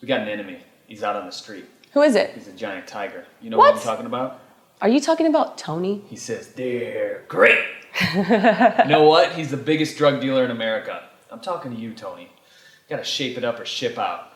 We got an enemy. He's out on the street. Who is it? He's a giant tiger. You know what I'm talking about? Are you talking about Tony? He says, they're great. You know what? He's the biggest drug dealer in America. I'm talking to you, Tony. You gotta shape it up or ship out.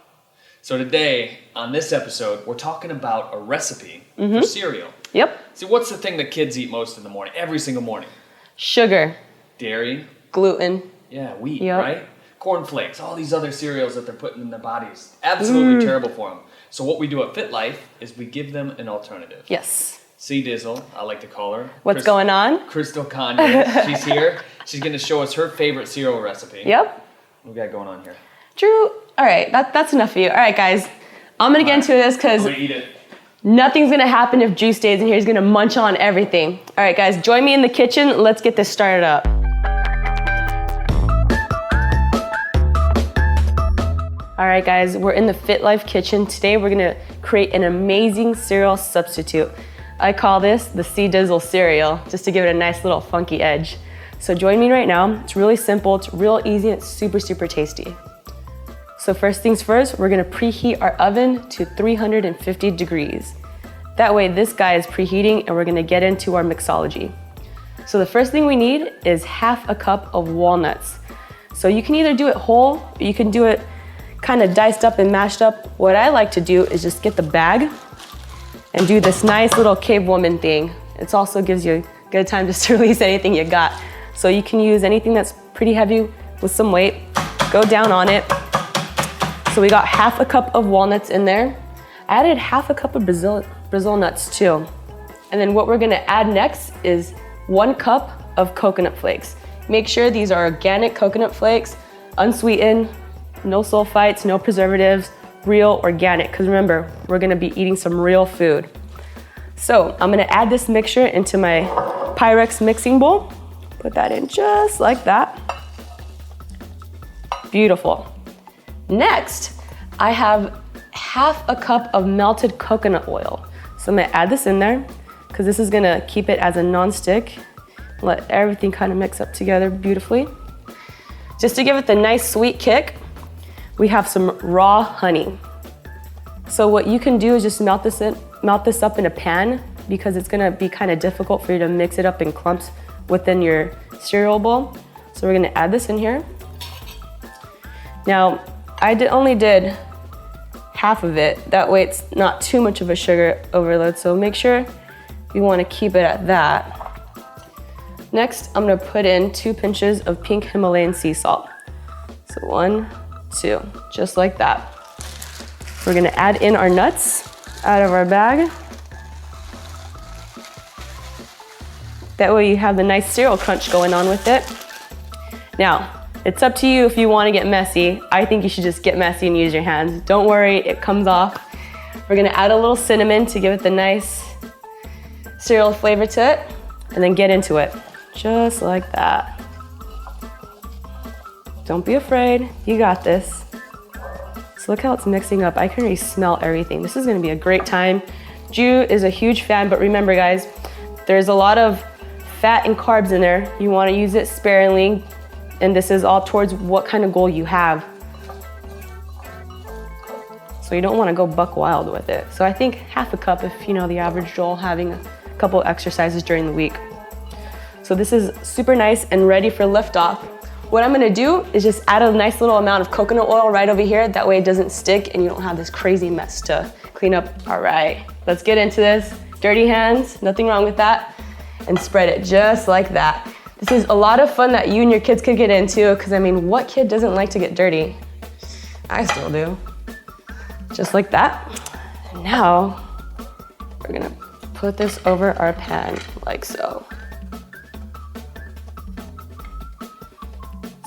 So today, on this episode, we're talking about a recipe for cereal. Yep. See, what's the thing that kids eat most in the morning? Every single morning. Sugar. Dairy. Gluten. Yeah, wheat, right? Cornflakes, all these other cereals that they're putting in their bodies. Absolutely terrible for them. So what we do at FitLife is we give them an alternative. Yes. C Dizzle, I like to call her. What's going on? Crystal Kanye. She's here. She's going to show us her favorite cereal recipe. Yep. What we got going on here? Drew, all right, that's enough for you. All right, guys, I'm going to get into this because nothing's going to happen if Drew stays in here. He's going to munch on everything. All right, guys, join me in the kitchen. Let's get this started up. All right, guys, we're in the FitLife kitchen. Today, we're going to create an amazing cereal substitute. I call this the C Dizzle cereal, just to give it a nice little funky edge. So join me right now. It's really simple, it's real easy, and it's super, super tasty. So first things first, we're gonna preheat our oven to 350 degrees. That way this guy is preheating and we're gonna get into our mixology. So the first thing we need is half a cup of walnuts. So you can either do it whole, or you can do it kind of diced up and mashed up. What I like to do is just get the bag and do this nice little cave woman thing. It also gives you a good time just to release anything you got. So you can use anything that's pretty heavy with some weight, go down on it. So we got half a cup of walnuts in there. I added half a cup of Brazil nuts too. And then what we're gonna add next is 1 cup of coconut flakes. Make sure these are organic coconut flakes, unsweetened, no sulfites, no preservatives, real organic, because remember, we're gonna be eating some real food. So I'm gonna add this mixture into my Pyrex mixing bowl. Put that in just like that. Beautiful. Next, I have half a cup of melted coconut oil. So I'm gonna add this in there, because this is gonna keep it as a non-stick. Let everything kind of mix up together beautifully. Just to give it the nice sweet kick, we have some raw honey. So what you can do is just melt this up in a pan, because it's gonna be kind of difficult for you to mix it up in clumps within your cereal bowl. So we're gonna add this in here. Now, I only did half of it. That way it's not too much of a sugar overload. So make sure you wanna keep it at that. Next, I'm gonna put in 2 pinches of pink Himalayan sea salt. So 1, 2, just like that. We're gonna add in our nuts out of our bag. That way you have the nice cereal crunch going on with it. Now, it's up to you if you wanna get messy. I think you should just get messy and use your hands. Don't worry, it comes off. We're gonna add a little cinnamon to give it the nice cereal flavor to it, and then get into it, just like that. Don't be afraid, you got this. So look how it's mixing up. I can already smell everything. This is gonna be a great time. Drew is a huge fan, but remember guys, there's a lot of fat and carbs in there. You wanna use it sparingly, and this is all towards what kind of goal you have. So you don't wanna go buck wild with it. So I think half a cup if you know the average Joel having a couple exercises during the week. So this is super nice and ready for liftoff. What I'm gonna do is just add a nice little amount of coconut oil right over here. That way it doesn't stick and you don't have this crazy mess to clean up. All right, let's get into this. Dirty hands, nothing wrong with that. And spread it just like that. This is a lot of fun that you and your kids could get into, because I mean, what kid doesn't like to get dirty? I still do. Just like that. And now, we're gonna put this over our pan, like so.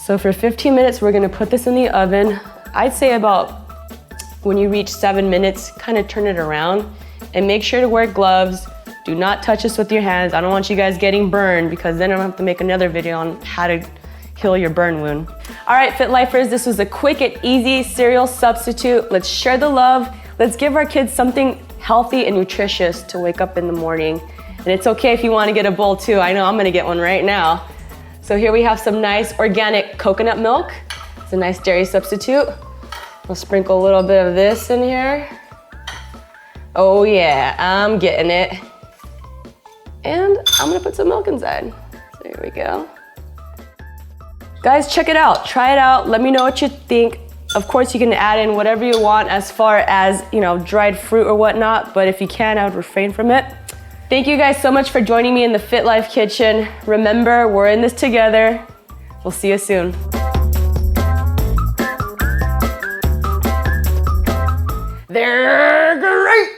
So for 15 minutes, we're gonna put this in the oven. I'd say about when you reach 7 minutes, kind of turn it around and make sure to wear gloves. Do not touch this with your hands. I don't want you guys getting burned, because then I'm gonna have to make another video on how to heal your burn wound. All right, FitLifers, this was a quick and easy cereal substitute. Let's share the love. Let's give our kids something healthy and nutritious to wake up in the morning. And it's okay if you wanna get a bowl too. I know I'm gonna get one right now. So here we have some nice organic coconut milk. It's a nice dairy substitute. I'll sprinkle a little bit of this in here. Oh yeah, I'm getting it. And I'm gonna put some milk inside. So here we go. Guys, check it out, try it out. Let me know what you think. Of course, you can add in whatever you want as far as, dried fruit or whatnot, but if you can, I would refrain from it. Thank you guys so much for joining me in the Fit Life Kitchen. Remember, we're in this together. We'll see you soon. They're great.